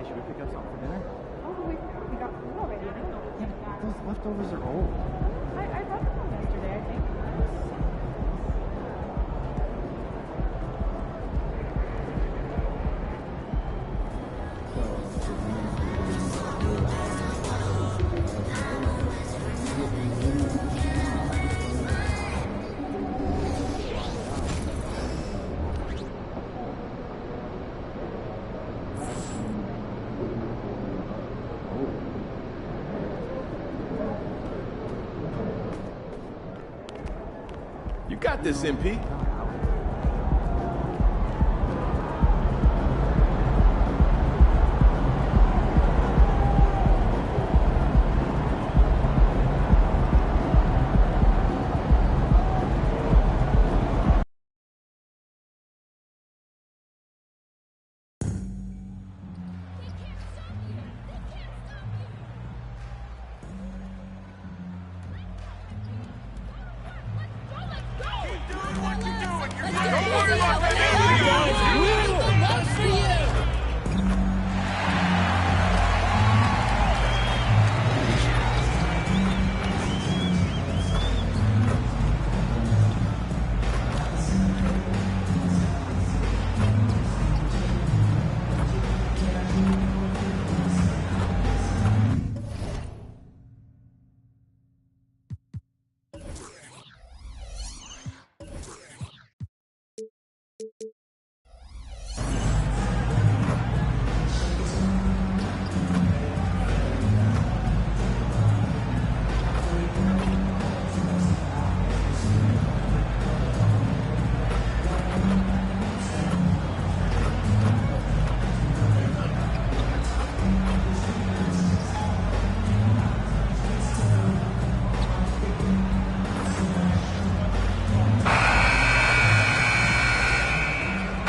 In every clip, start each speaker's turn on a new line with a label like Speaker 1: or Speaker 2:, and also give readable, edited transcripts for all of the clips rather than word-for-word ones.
Speaker 1: should we pick up something for dinner?
Speaker 2: Oh, we got food already.
Speaker 1: Yeah, but those leftovers are old.
Speaker 2: I brought them home yesterday, I think.
Speaker 3: You got this, MP.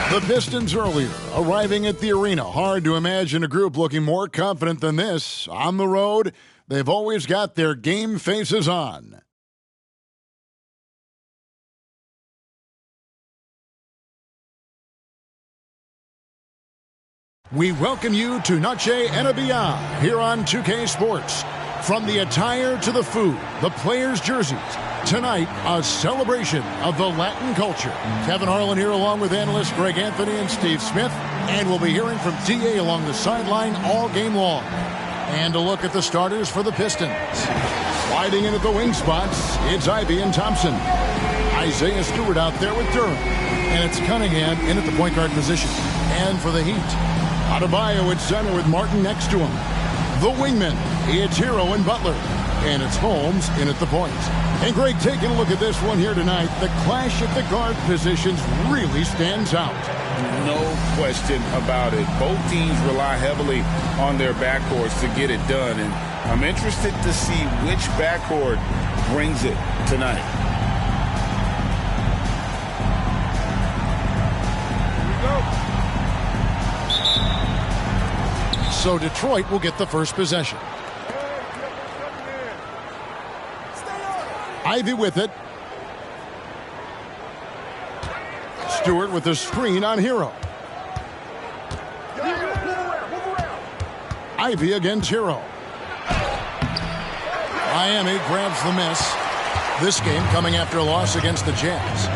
Speaker 4: The Pistons earlier, arriving at the arena. Hard to imagine a group looking more confident than this. On the road, they've always got their game faces on. We welcome you to Noche and Beyond here on 2K Sports. From the attire to the food, the players' jerseys. Tonight, a celebration of the Latin culture. Kevin Harlan here along with analysts Greg Anthony and Steve Smith. And we'll be hearing from TA along the sideline all game long. And a look at the starters for the Pistons. Sliding in at the wing spots, it's Ivy and Thompson. Isaiah Stewart out there with Durham. And it's Cunningham in at the point guard position. And for the Heat, Adebayo at center with Martin next to him. The wingmen, it's Hero and Butler. And it's Holmes in at the point. And Greg, taking a look at this one here tonight, the clash at the guard positions really stands out.
Speaker 5: No question about it. Both teams rely heavily on their backcourts to get it done. And I'm interested to see which backcourt brings it tonight.
Speaker 4: So Detroit will get the first possession. Ivy with it. Stewart with the screen on Hero. Ivy against Hero. Miami grabs the miss. This game coming after a loss against the Jazz.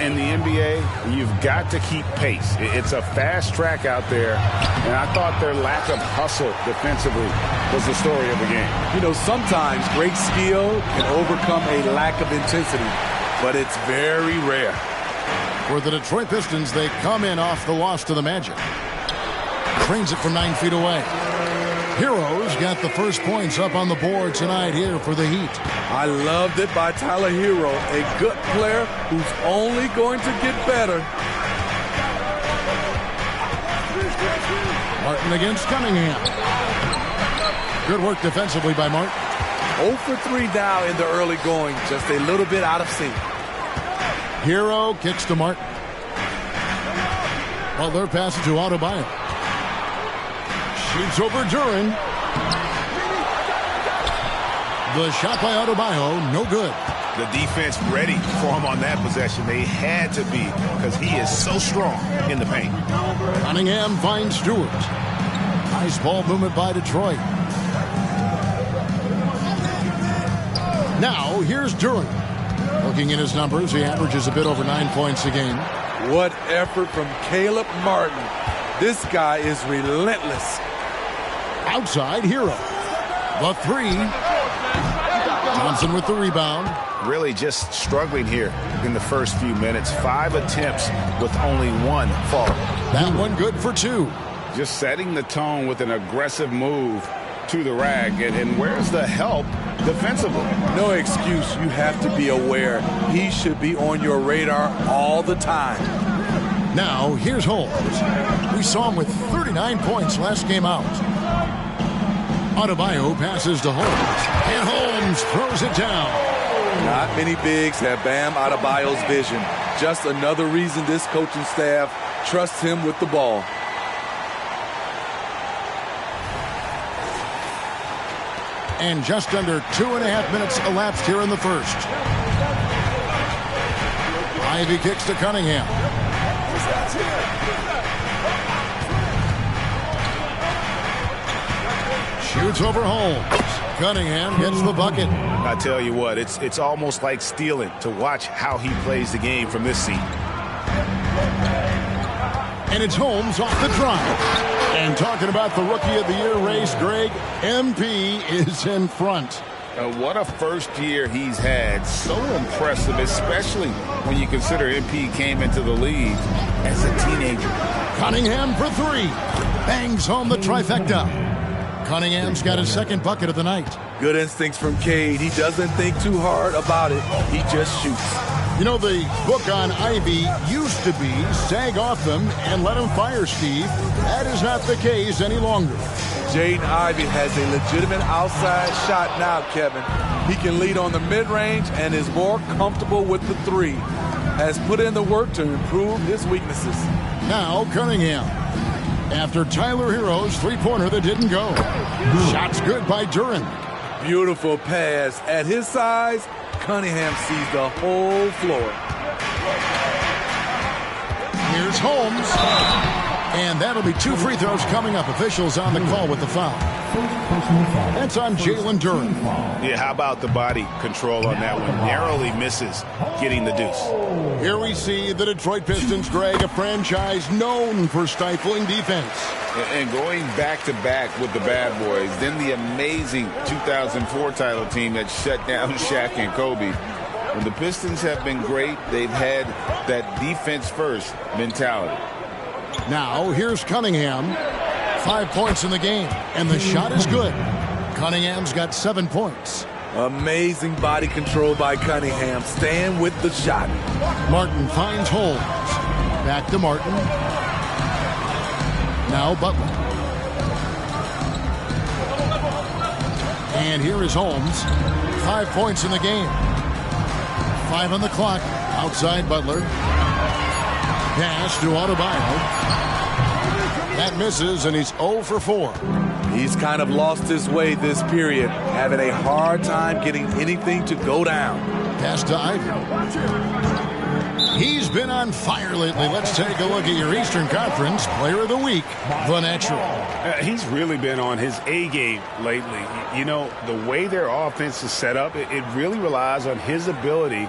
Speaker 5: In the NBA, you've got to keep pace. It's a fast track out there, and I thought their lack of hustle defensively was the story of the game.
Speaker 6: You know, sometimes great skill can overcome a lack of intensity, but it's very rare.
Speaker 4: For the Detroit Pistons, they come in off the loss to the Magic. Trains it from 9 feet away. Hero's got the first points up on the board tonight here for the Heat.
Speaker 6: I loved it by Tyler Hero, a good player who's only going to get better.
Speaker 4: Martin against Cunningham. Good work defensively by Martin.
Speaker 6: 0 for 3 now in the early going, just a little bit out of sync.
Speaker 4: Hero kicks to Martin. Well, their pass to Adebayo. Shoots over Duran. The shot by Adebayo, no good.
Speaker 3: The defense ready for him on that possession. They had to be because he is so strong in the paint.
Speaker 4: Cunningham finds Stewart. Nice ball movement by Detroit. Now, here's Duran. Looking at his numbers, he averages a bit over 9 points a game.
Speaker 6: What effort from Caleb Martin. This guy is relentless.
Speaker 4: Outside, Hero. The three. Thompson with the rebound.
Speaker 3: Really just struggling here in the first few minutes. 5 attempts with only 1 fall.
Speaker 4: That one good for 2.
Speaker 5: Just setting the tone with an aggressive move to the rack. And where's the help defensively?
Speaker 6: No excuse. You have to be aware. He should be on your radar all the time.
Speaker 4: Now, here's Holmes. We saw him with 39 points last game out. Adebayo passes to Holmes. And Holmes throws it down.
Speaker 6: Not many bigs have Bam Adebayo's vision. Just another reason this coaching staff trusts him with the ball.
Speaker 4: And just under 2.5 minutes elapsed here in the first. Ivy kicks to Cunningham. Shoots over Holmes. Cunningham gets the bucket.
Speaker 3: I tell you what, it's almost like stealing to watch how he plays the game from this seat.
Speaker 4: And it's Holmes off the drive. And talking about the Rookie of the Year race, Greg, MP is in front.
Speaker 5: What a first year he's had. So impressive, especially when you consider MP came into the league as a teenager.
Speaker 4: Cunningham for 3. Bangs home the trifecta. Cunningham's got his second bucket of the night.
Speaker 6: Good instincts from Cade. He doesn't think too hard about it. He just shoots.
Speaker 4: You know, the book on Ivy used to be sag off them and let him fire, Steve. That is not the case any longer.
Speaker 6: Jaden Ivey has a legitimate outside shot now, Kevin. He can lead on the mid-range and is more comfortable with the 3. Has put in the work to improve his weaknesses.
Speaker 4: Now Cunningham. After Tyler Hero's three-pointer that didn't go. Shots good by Duran.
Speaker 6: Beautiful pass. At his size, Cunningham sees the whole floor.
Speaker 4: Here's Holmes. And that'll be 2 free throws coming up. Officials on the call with the foul. That's on Jalen Duran.
Speaker 3: Yeah, how about the body control on that one? Narrowly misses getting the deuce.
Speaker 4: Here we see the Detroit Pistons, Greg, a franchise known for stifling defense.
Speaker 5: And going back-to-back with the bad boys, then the amazing 2004 title team that shut down Shaq and Kobe. When the Pistons have been great, they've had that defense-first mentality.
Speaker 4: Now, here's Cunningham. 5 points in the game, and the shot is good. Cunningham's got 7 points.
Speaker 6: Amazing body control by Cunningham. Staying with the shot.
Speaker 4: Martin finds Holmes. Back to Martin. Now Butler. And here is Holmes. 5 points in the game. 5 on the clock. Outside Butler. Pass to Adebayo. That misses, and he's 0 for 4.
Speaker 6: He's kind of lost his way this period, having a hard time getting anything to go down.
Speaker 4: Pass to Ivy. He's been on fire lately. Let's take a look at your Eastern Conference Player of the Week, the natural.
Speaker 3: He's really been on his A game lately. You know, the way their offense is set up, it really relies on his ability.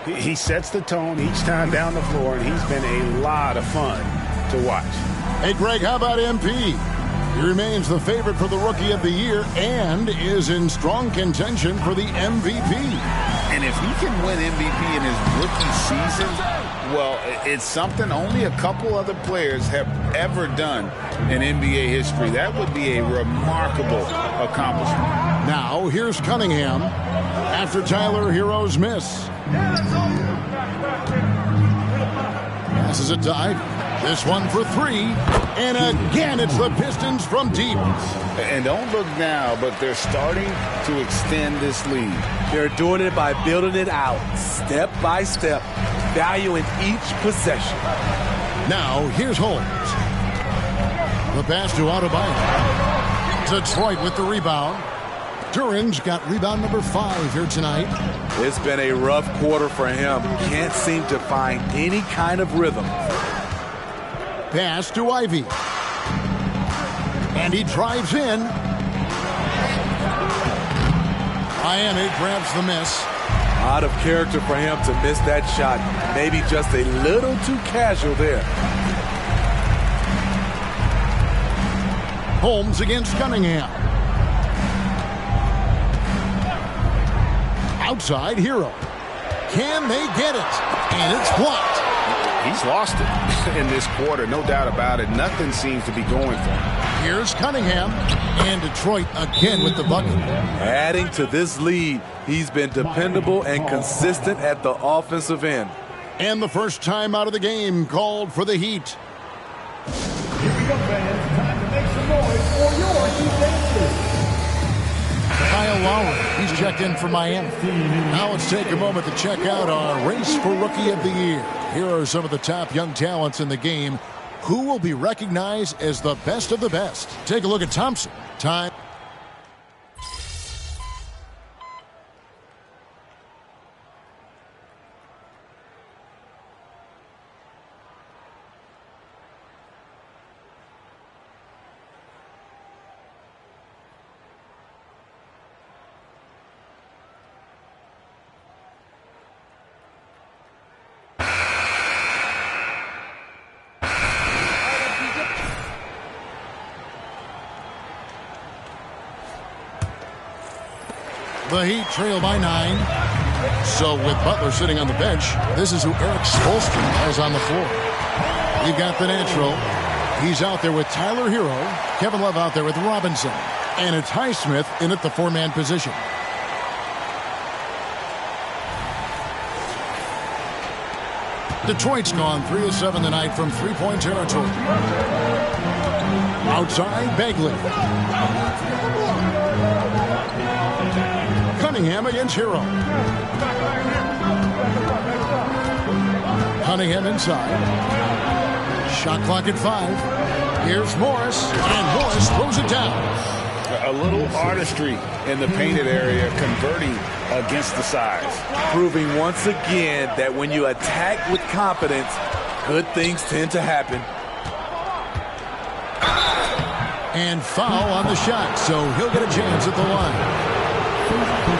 Speaker 3: He sets the tone each time down the floor, and he's been a lot of fun to watch.
Speaker 4: Hey, Greg, how about MP? He remains the favorite for the Rookie of the Year and is in strong contention for the MVP.
Speaker 5: And if he can win MVP in his rookie season, well, it's something only a couple other players have ever done in NBA history. That would be a remarkable accomplishment.
Speaker 4: Now, here's Cunningham after Tyler Hero's miss. Passes it to Ivy. This one for 3. And again, it's the Pistons from deep.
Speaker 5: And don't look now, but they're starting to extend this lead.
Speaker 6: They're doing it by building it out, step by step, valuing each possession.
Speaker 4: Now, here's Holmes. The pass to Adebayo. Detroit with the rebound. Duran's got rebound number 5 here tonight.
Speaker 6: It's been a rough quarter for him. Can't seem to find any kind of rhythm.
Speaker 4: Pass to Ivy. And he drives in. Miami grabs the miss.
Speaker 6: Out of character for him to miss that shot. Maybe just a little too casual there.
Speaker 4: Holmes against Cunningham. Outside, Hero. Can they get it? And it's blocked.
Speaker 3: He's lost it in this quarter, no doubt about it. Nothing seems to be going for him.
Speaker 4: Here's Cunningham. And Detroit again with the bucket.
Speaker 6: Adding to this lead, he's been dependable and consistent at the offensive end.
Speaker 4: And the first time out of the game called for the Heat.
Speaker 7: Here we go, fans. Time to make some noise for your defenses.
Speaker 4: Kyle Lowry, he's checked in for Miami. Now let's take a moment to check out our race for Rookie of the Year. Here are some of the top young talents in the game who will be recognized as the best of the best. Take a look at Thompson. Time. The Heat trail by 9. So with Butler sitting on the bench, this is who Eric Spoelstra has on the floor. You've got the natural. He's out there with Tyler Hero. Kevin Love out there with Robinson. And it's Highsmith in at the 4-man position. Detroit's gone 3 of 7 tonight from three-point territory. Outside, Bagley. Cunningham against Hero. Cunningham inside. Shot clock at 5. Here's Morris, and Morris throws it down.
Speaker 3: A little artistry in the painted area, converting against the size.
Speaker 6: Proving once again that when you attack with confidence, good things tend to happen.
Speaker 4: And foul on the shot, so he'll get a chance at the line.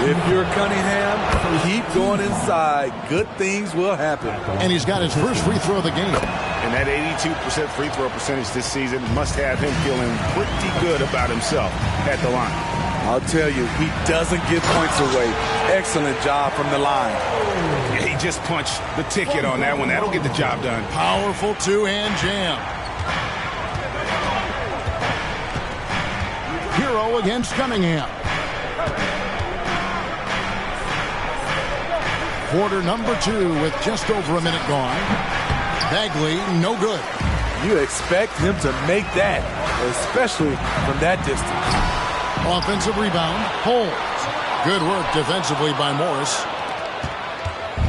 Speaker 6: If you're Cunningham, keep going inside. Good things will happen.
Speaker 4: And he's got his first free throw of the game.
Speaker 3: And that 82% free throw percentage this season must have him feeling pretty good about himself at the line.
Speaker 6: I'll tell you, he doesn't give points away. Excellent job from the line.
Speaker 3: Yeah, he just punched the ticket on that one. That'll get the job done.
Speaker 4: Powerful two-hand jam. Hero against Cunningham. Quarter number 2 with just over a minute gone. Bagley, no good.
Speaker 6: You expect him to make that, especially from that distance.
Speaker 4: Offensive rebound, Holmes. Good work defensively by Morris.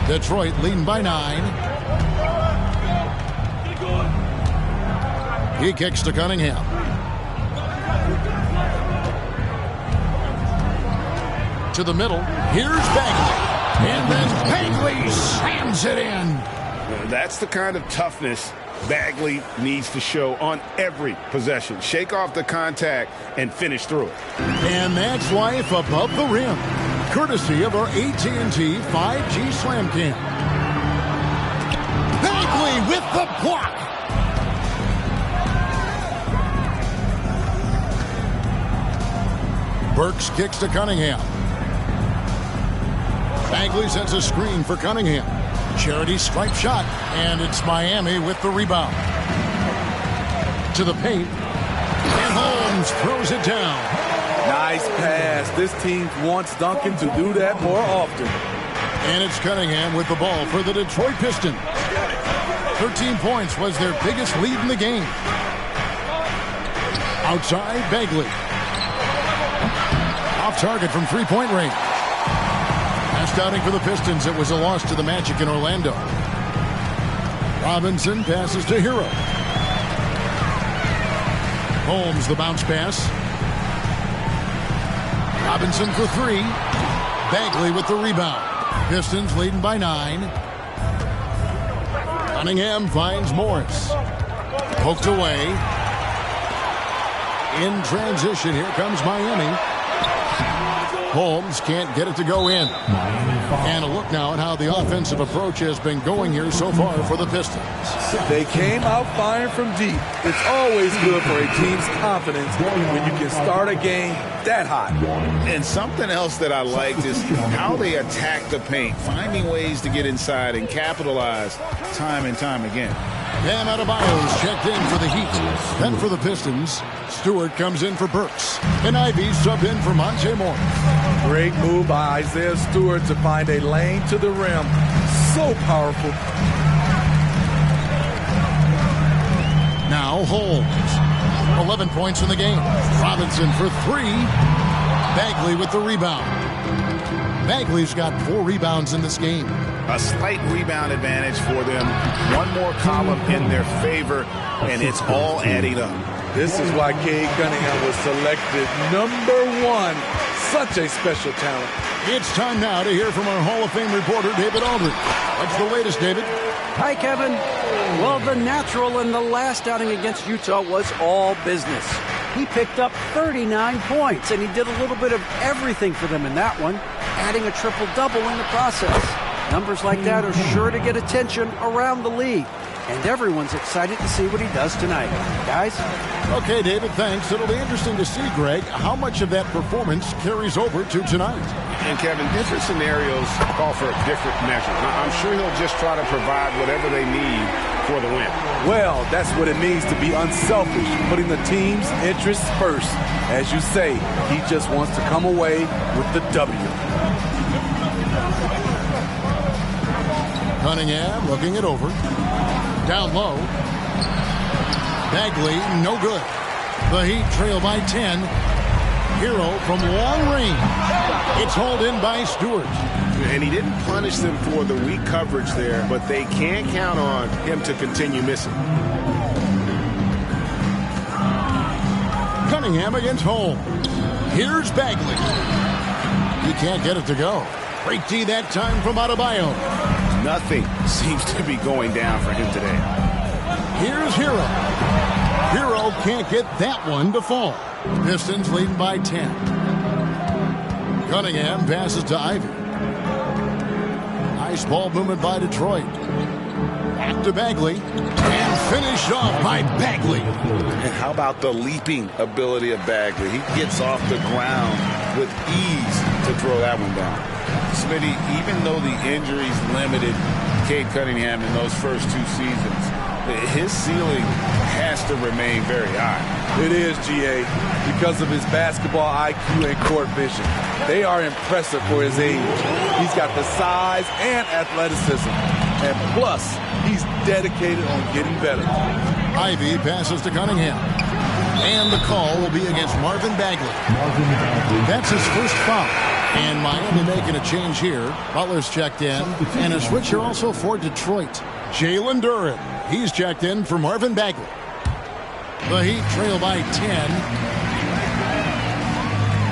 Speaker 4: Detroit leading by 9. He kicks to Cunningham. To the middle. Here's Bagley. And then Bagley slams it in.
Speaker 3: That's the kind of toughness Bagley needs to show on every possession. Shake off the contact and finish through it.
Speaker 4: And that's life above the rim. Courtesy of our AT&T 5G Slam Cam. Bagley with the block. Burks kicks to Cunningham. Bagley sets a screen for Cunningham. Charity stripe shot, and it's Miami with the rebound. To the paint, and Holmes throws it down.
Speaker 6: Nice pass. This team wants Duncan to do that more often.
Speaker 4: And it's Cunningham with the ball for the Detroit Pistons. 13 points was their biggest lead in the game. Outside, Bagley. Off target from three-point range. Last outing for the Pistons, it was a loss to the Magic in Orlando. Robinson passes to Hero. Holmes the bounce pass. Robinson for 3. Bagley with the rebound. Pistons leading by 9. Cunningham finds Morris. Poked away. In transition, here comes Miami. Holmes can't get it to go in. And a look now at how the offensive approach has been going here so far for the Pistons.
Speaker 6: They came out firing from deep. It's always good for a team's confidence when you can start a game that hot.
Speaker 5: And something else that I liked is how they attack the paint, finding ways to get inside and capitalize time and time again.
Speaker 4: Bam Adebayo's checked in for the Heat. Then for the Pistons, Stewart comes in for Burks. And Ivy subbed in for Monte Morris.
Speaker 6: Great move by Isaiah Stewart to find a lane to the rim. So powerful.
Speaker 4: Now Holmes. 11 points in the game. Robinson for 3. Bagley with the rebound. Bagley's got 4 rebounds in this game.
Speaker 3: A slight rebound advantage for them. One more column in their favor, and it's all adding up.
Speaker 6: This is why Cade Cunningham was selected #1. Such a special talent.
Speaker 4: It's time now to hear from our Hall of Fame reporter, David Aldridge. What's the latest, David?
Speaker 8: Hi, Kevin. Well, the natural in the last outing against Utah was all business. He picked up 39 points, and he did a little bit of everything for them in that one, adding a triple-double in the process. Numbers like that are sure to get attention around the league, and everyone's excited to see what he does tonight. Guys?
Speaker 4: Okay, David, thanks. It'll be interesting to see, Greg, how much of that performance carries over to tonight.
Speaker 3: And, Kevin, different scenarios call for different measures. I'm sure he'll just try to provide whatever they need for the win.
Speaker 6: Well, that's what it means to be unselfish, putting the team's interests first. As you say, he just wants to come away with the W.
Speaker 4: Cunningham looking it over. Down low. Bagley, no good. The Heat trail by 10. Hero from long range. It's hauled in by Stewart.
Speaker 3: And he didn't punish them for the weak coverage there, but they can't count on him to continue missing.
Speaker 4: Cunningham against Holmes. Here's Bagley. He can't get it to go. Great D that time from Adebayo.
Speaker 3: Nothing seems to be going down for him today.
Speaker 4: Here's Hero. Hero can't get that one to fall. Pistons leading by 10. Cunningham passes to Ivy. Nice ball movement by Detroit. Back to Bagley. And finished off by Bagley.
Speaker 5: And how about the leaping ability of Bagley? He gets off the ground with ease to throw that one down. Smitty, even though the injuries limited Cade Cunningham in those first 2 seasons, his ceiling has to remain very high.
Speaker 6: It is, GA, because of his basketball IQ and court vision. They are impressive for his age. He's got the size and athleticism. And plus, he's dedicated on getting better.
Speaker 4: Ivy passes to Cunningham. And the call will be against Marvin Bagley. That's his first foul. And Miami making a change here. Butler's checked in. And a switch here also for Detroit. Jalen Duren. He's checked in for Marvin Bagley. The Heat trail by 10.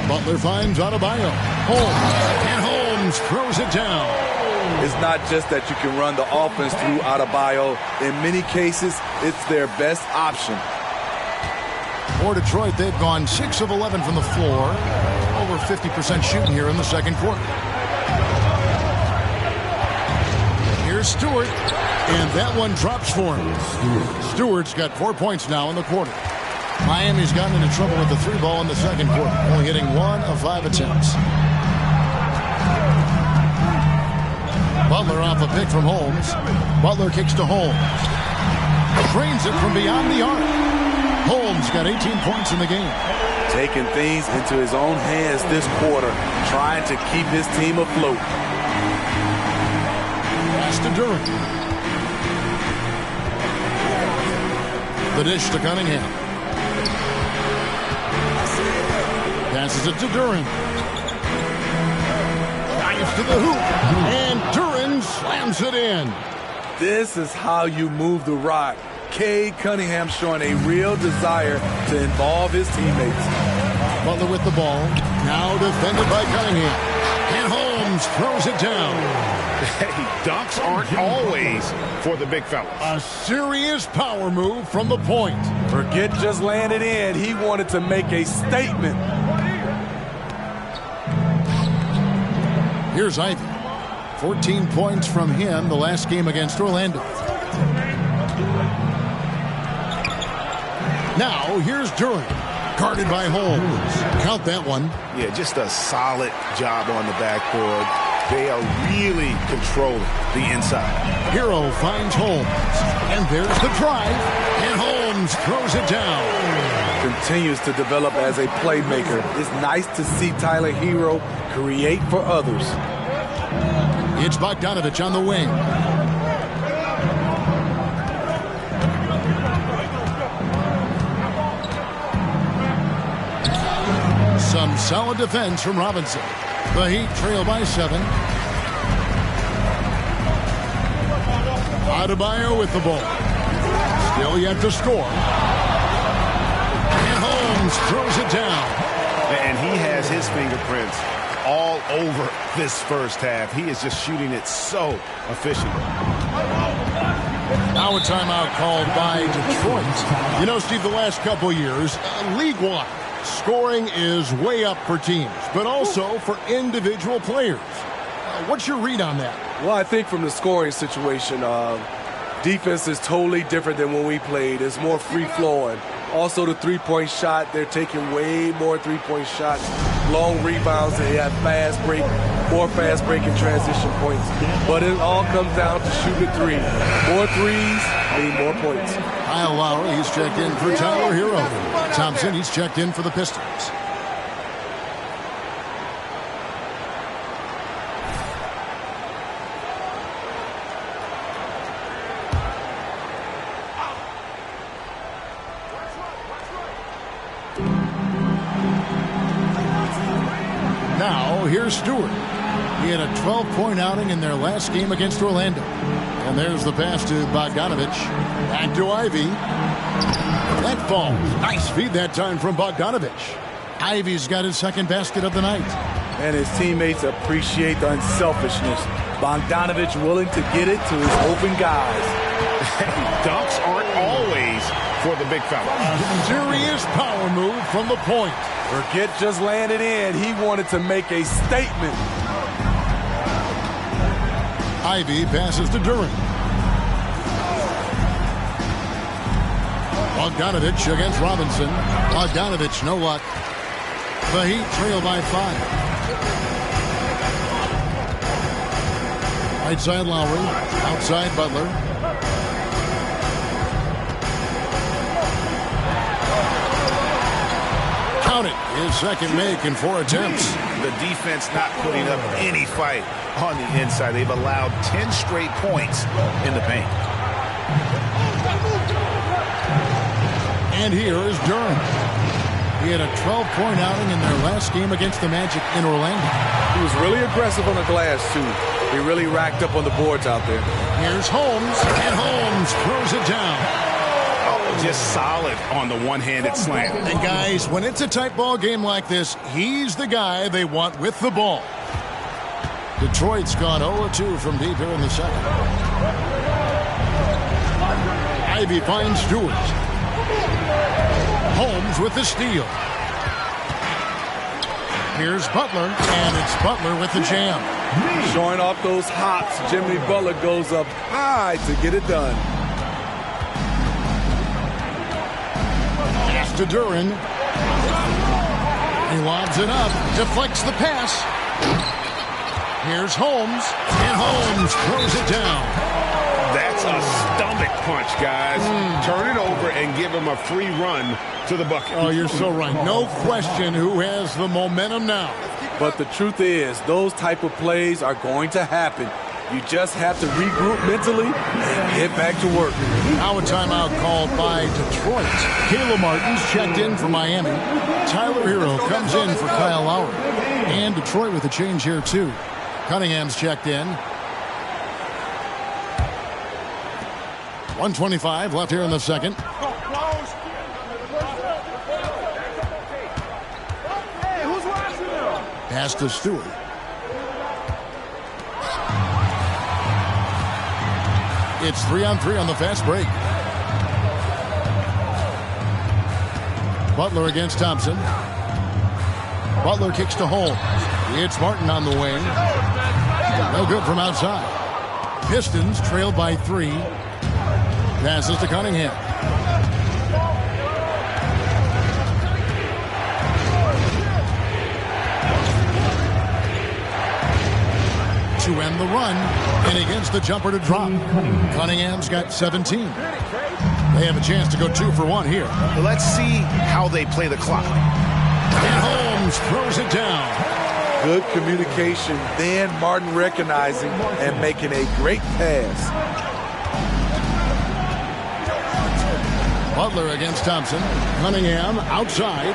Speaker 4: Butler finds Adebayo. Holmes. And Holmes throws it down.
Speaker 6: It's not just that you can run the offense through Adebayo. In many cases, it's their best option.
Speaker 4: For Detroit, they've gone 6 of 11 from the floor. Over 50% shooting here in the second quarter. Here's Stewart. And that one drops for him. Stewart's got 4 points now in the quarter. Miami's gotten into trouble with the 3 ball in the second quarter, only hitting 1 of 5 attempts. Butler off a pick from Holmes. Butler kicks to Holmes. Drains it from beyond the arc. Holmes got 18 points in the game.
Speaker 6: Taking things into his own hands this quarter, trying to keep his team afloat.
Speaker 4: Pass to Duren. The dish to Cunningham. Passes it to Duren. Dives to the hoop. And Duren slams it in.
Speaker 6: This is how you move the rock. Cade Cunningham showing a real desire to involve his teammates.
Speaker 4: Butler with the ball. Now defended by Cunningham. And Holmes Holmes throws it down.
Speaker 3: Hey, dunks aren't always for the big fellas.
Speaker 4: A serious power move from the point.
Speaker 6: Forget just laying it in. He wanted to make a statement.
Speaker 4: Here's Ivy. 14 points from him the last game against Orlando. Now here's Duran. Guarded by Holmes. Count that one.
Speaker 3: Yeah, just a solid job on the backboard. They are really controlling the inside.
Speaker 4: Hero finds Holmes. And there's the drive. And Holmes throws it down.
Speaker 6: Continues to develop as a playmaker. It's nice to see Tyler Hero create for others.
Speaker 4: It's Bogdanovich on the wing. Some solid defense from Robinson. The Heat trail by 7. Adebayo with the ball. Still yet to score. And Holmes throws it down.
Speaker 3: And he has his fingerprints all over this first half. He is just shooting it so efficient.
Speaker 4: Now a timeout called by Detroit. You know, Steve, the last couple years, league-wide, scoring is way up for teams, but also for individual players. What's your read on that?
Speaker 6: Well, I think from the scoring situation, defense is totally different than when we played. It's more free-flowing. Also, the three-point shot, they're taking way more three-point shots, long rebounds. They have more fast-break and transition points. But it all comes down to shooting three. More threes mean more points.
Speaker 4: Kyle Lowry, he's checked in for Tyler Hero. Thompson, he's checked in for the Pistons. Now, here's Stewart. He had a 12-point outing in their last game against Orlando. And there's the pass to Bogdanovich. Back to Ivy. That falls. Nice feed that time from Bogdanovich. Ivy's got his second basket of the night.
Speaker 6: And his teammates appreciate the unselfishness. Bogdanovich willing to get it to his open guys.
Speaker 3: Dunks aren't always for the big fella.
Speaker 4: A serious power move from the point.
Speaker 6: Forget just laying it in. He wanted to make a statement.
Speaker 4: Ivy passes to Duran. Bogdanovich against Robinson. Bogdanovich, no luck. The Heat trail by 5. Right side Lowry. Outside Butler. Count it. His second make in 4 attempts.
Speaker 3: The defense not putting up any fight on the inside. They've allowed 10 straight points in the paint.
Speaker 4: And here is Duran. He had a 12-point outing in their last game against the Magic in Orlando.
Speaker 6: He was really aggressive on the glass, too. He really racked up on the boards out there.
Speaker 4: Here's Holmes, and Holmes throws it down.
Speaker 3: Oh, just solid on the one-handed slam.
Speaker 4: And guys, when it's a tight ball game like this, he's the guy they want with the ball. Detroit's gone 0-2 from deep here in the second. Ivy finds Stewart. Holmes with the steal. Here's Butler, and it's Butler with the jam.
Speaker 6: Showing off those hops, Jimmy Butler goes up high to get it done.
Speaker 4: Pass to Duran. He lobs it up, deflects the pass. Here's Holmes, and Holmes throws it down.
Speaker 3: That's a stomach punch, guys. Turn it over and give him a free run to the bucket.
Speaker 4: Oh, you're so right. No question who has the momentum now.
Speaker 6: But the truth is, those type of plays are going to happen. You just have to regroup mentally and get back to work.
Speaker 4: Now a timeout called by Detroit. Caleb Martin's checked in for Miami. Tyler Hero comes in for Kyle Lowry. And Detroit with a change here, too. Cunningham's checked in. 1:25 left here in the second. Pass to Stewart. It's 3-on-3 on the fast break. Butler against Thompson. Butler kicks to Holmes. It's Martin on the wing. No good from outside. Pistons trailed by 3. Passes to Cunningham. To end the run, and against the jumper to drop. Cunningham's got 17. They have a chance to go 2 for 1 here.
Speaker 3: Let's see how they play the clock.
Speaker 4: And Holmes throws it down.
Speaker 6: Good communication, then Martin recognizing and making a great pass.
Speaker 4: Butler against Thompson. Cunningham outside.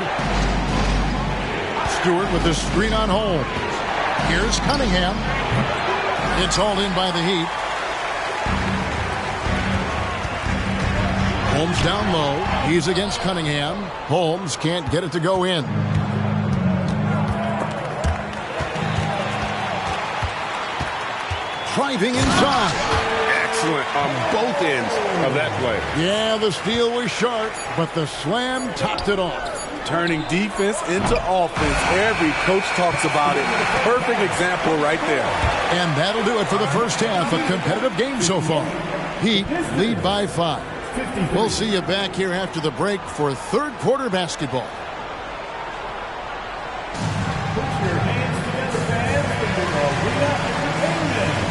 Speaker 4: Stewart with the screen on Holmes. Here's Cunningham. It's hauled in by the Heat. Holmes down low. He's against Cunningham. Holmes can't get it to go in. Driving inside.
Speaker 3: Excellent on both ends of that play.
Speaker 4: Yeah, the steal was sharp, but the slam topped it off.
Speaker 6: Turning defense into offense. Every coach talks about it. Perfect example right there.
Speaker 4: And that'll do it for the first half. A competitive game so far. Heat lead by 5. We'll see you back here after the break for third quarter basketball.
Speaker 7: Put your hands together, fans, for the Arena Entertainment.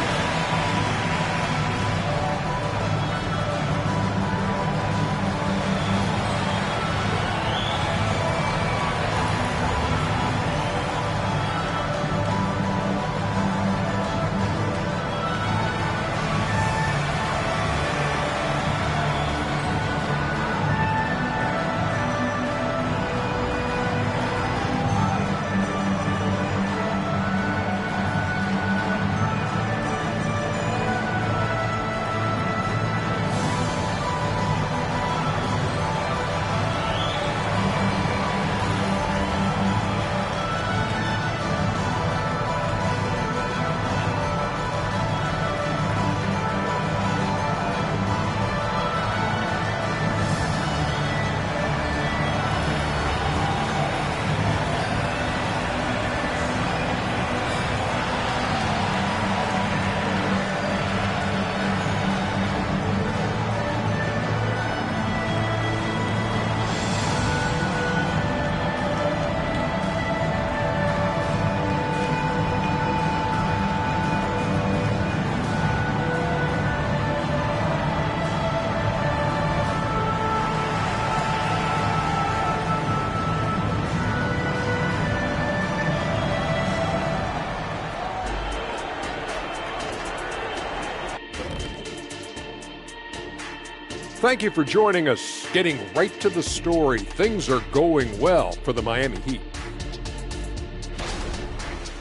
Speaker 9: Thank you for joining us. Getting right to the story, things are going well for the Miami Heat.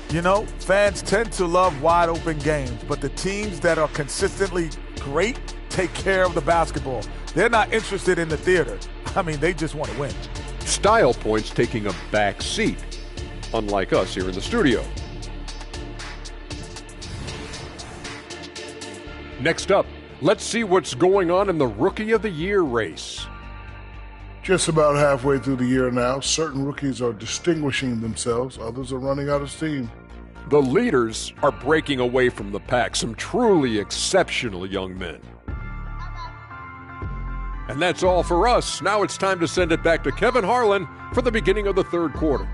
Speaker 10: You know, fans tend to love wide-open games, but the teams that are consistently great take care of the basketball. They're not interested in the theater. I mean, they just want to win.
Speaker 9: Style points taking a back seat, unlike us here in the studio. Next up, let's see what's going on in the Rookie of the Year race.
Speaker 11: Just about halfway through the year now, certain rookies are distinguishing themselves, others are running out of steam.
Speaker 9: The leaders are breaking away from the pack, some truly exceptional young men. And that's all for us. Now it's time to send it back to Kevin Harlan for the beginning of the third quarter.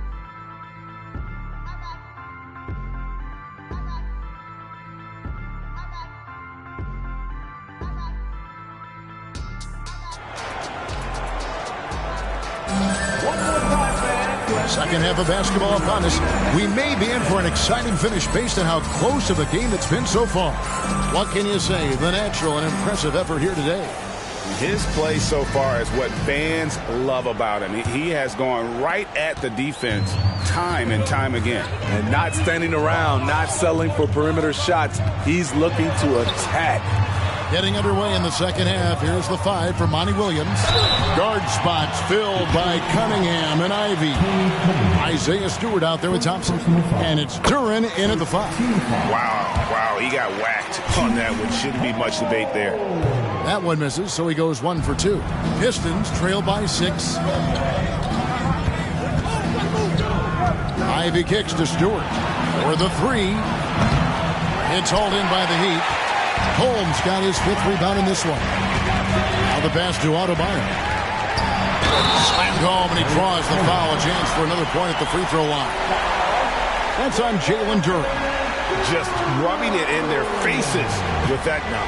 Speaker 4: Second half of basketball upon us. We may be in for an exciting finish based on how close of a game it's been so far. What can you say? The natural and impressive effort here today.
Speaker 3: His play so far is what fans love about him. He has gone right at the defense time and time again.
Speaker 6: And not standing around, not settling for perimeter shots. He's looking to attack.
Speaker 4: Getting underway in the second half. Here's the 5 for Monty Williams. Guard spots filled by Cunningham and Ivy. Isaiah Stewart out there with Thompson. And it's Duren in at the 5.
Speaker 3: Wow, he got whacked on that one. Shouldn't be much debate there.
Speaker 4: That one misses, so he goes 1 for 2. Pistons trail by 6. Ivy kicks to Stewart for the 3. It's hauled in by the Heat. Holmes got his 5th rebound in this one. Now the pass to Adebayo. Slammed home, and he draws the foul. A chance for another point at the free throw line. That's on Jalen Duren.
Speaker 3: Just rubbing it in their faces with that gun.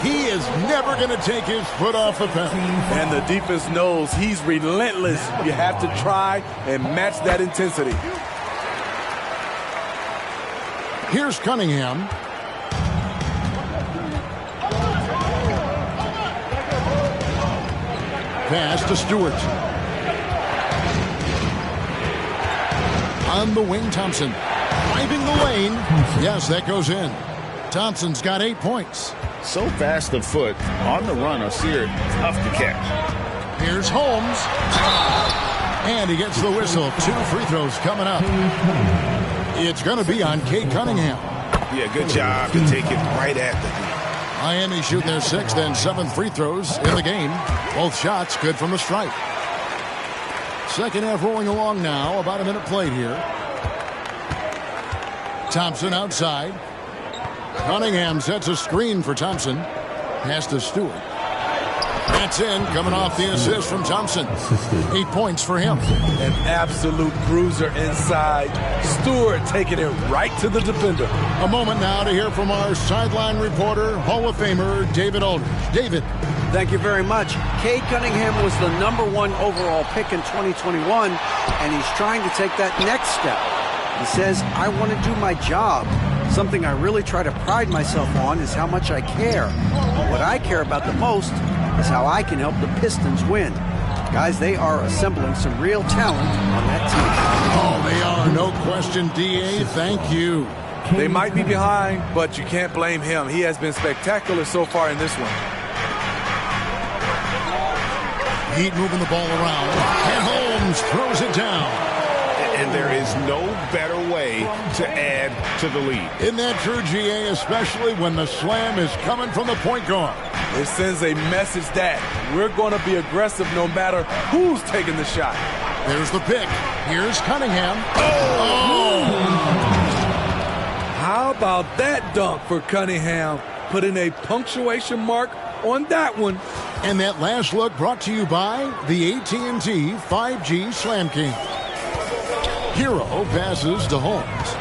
Speaker 4: He is never going to take his foot off the pedal.
Speaker 6: And the defense knows he's relentless. You have to try and match that intensity.
Speaker 4: Here's Cunningham. Pass to Stewart. On the wing, Thompson. Driving the lane. Yes, that goes in. Thompson's got 8 points.
Speaker 5: So fast of foot. On the run, Osir, tough to catch.
Speaker 4: Here's Holmes. And he gets the whistle. 2 free throws coming up. It's going to be on Cade Cunningham.
Speaker 3: Yeah, good job to take it right at the Heat.
Speaker 4: Miami shooting their 6th and 7th free throws in the game. Both shots good from the stripe. Second half rolling along now. About a minute played here. Thompson outside. Cunningham sets a screen for Thompson. Pass to Stewart. That's in, coming off the assist from Thompson. 8 points for him.
Speaker 6: An absolute bruiser inside. Stewart taking it right to the defender.
Speaker 4: A moment now to hear from our sideline reporter, Hall of Famer David Aldridge. David.
Speaker 8: Thank you very much. Cade Cunningham was the #1 overall pick in 2021, and he's trying to take that next step. He says, I want to do my job. Something I really try to pride myself on is how much I care. What I care about the most is how I can help the Pistons win. Guys, they are assembling some real talent on that team.
Speaker 4: Oh, they are. No question, D.A. Thank you.
Speaker 6: They might be behind, but you can't blame him. He has been spectacular so far in this one.
Speaker 4: Heat moving the ball around. And Holmes throws it down.
Speaker 3: And there is no better way to add to the lead.
Speaker 4: Isn't that true, GA, especially when the slam is coming from the point guard?
Speaker 6: It sends a message that we're going to be aggressive no matter who's taking the shot.
Speaker 4: There's the pick. Here's Cunningham. Oh!
Speaker 6: How about that dunk for Cunningham? Putting a punctuation mark on that one.
Speaker 4: And that last look brought to you by the AT&T 5G Slam King. Hero passes to Holmes.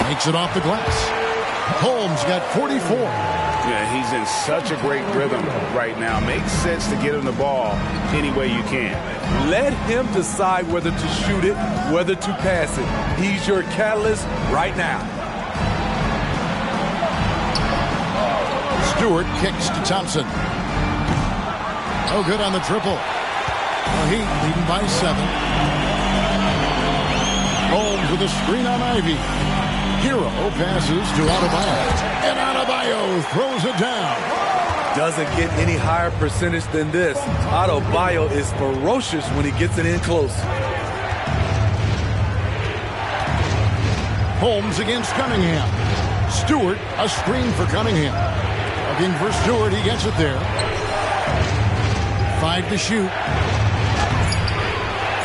Speaker 4: Makes it off the glass. Holmes got 44.
Speaker 3: Yeah, he's in such a great rhythm right now. Makes sense to get him the ball any way you can.
Speaker 6: Let him decide whether to shoot it, whether to pass it. He's your catalyst right now.
Speaker 4: Stewart kicks to Thompson. Oh, good on the triple. The Heat leading by 7. Holmes with a screen on Ivy. Hero passes to Adebayo. And Adebayo throws it down.
Speaker 6: Doesn't get any higher percentage than this. Adebayo is ferocious when he gets it in close.
Speaker 4: Holmes against Cunningham. Stewart, a screen for Cunningham. Looking for Stewart, he gets it there. 5 to shoot.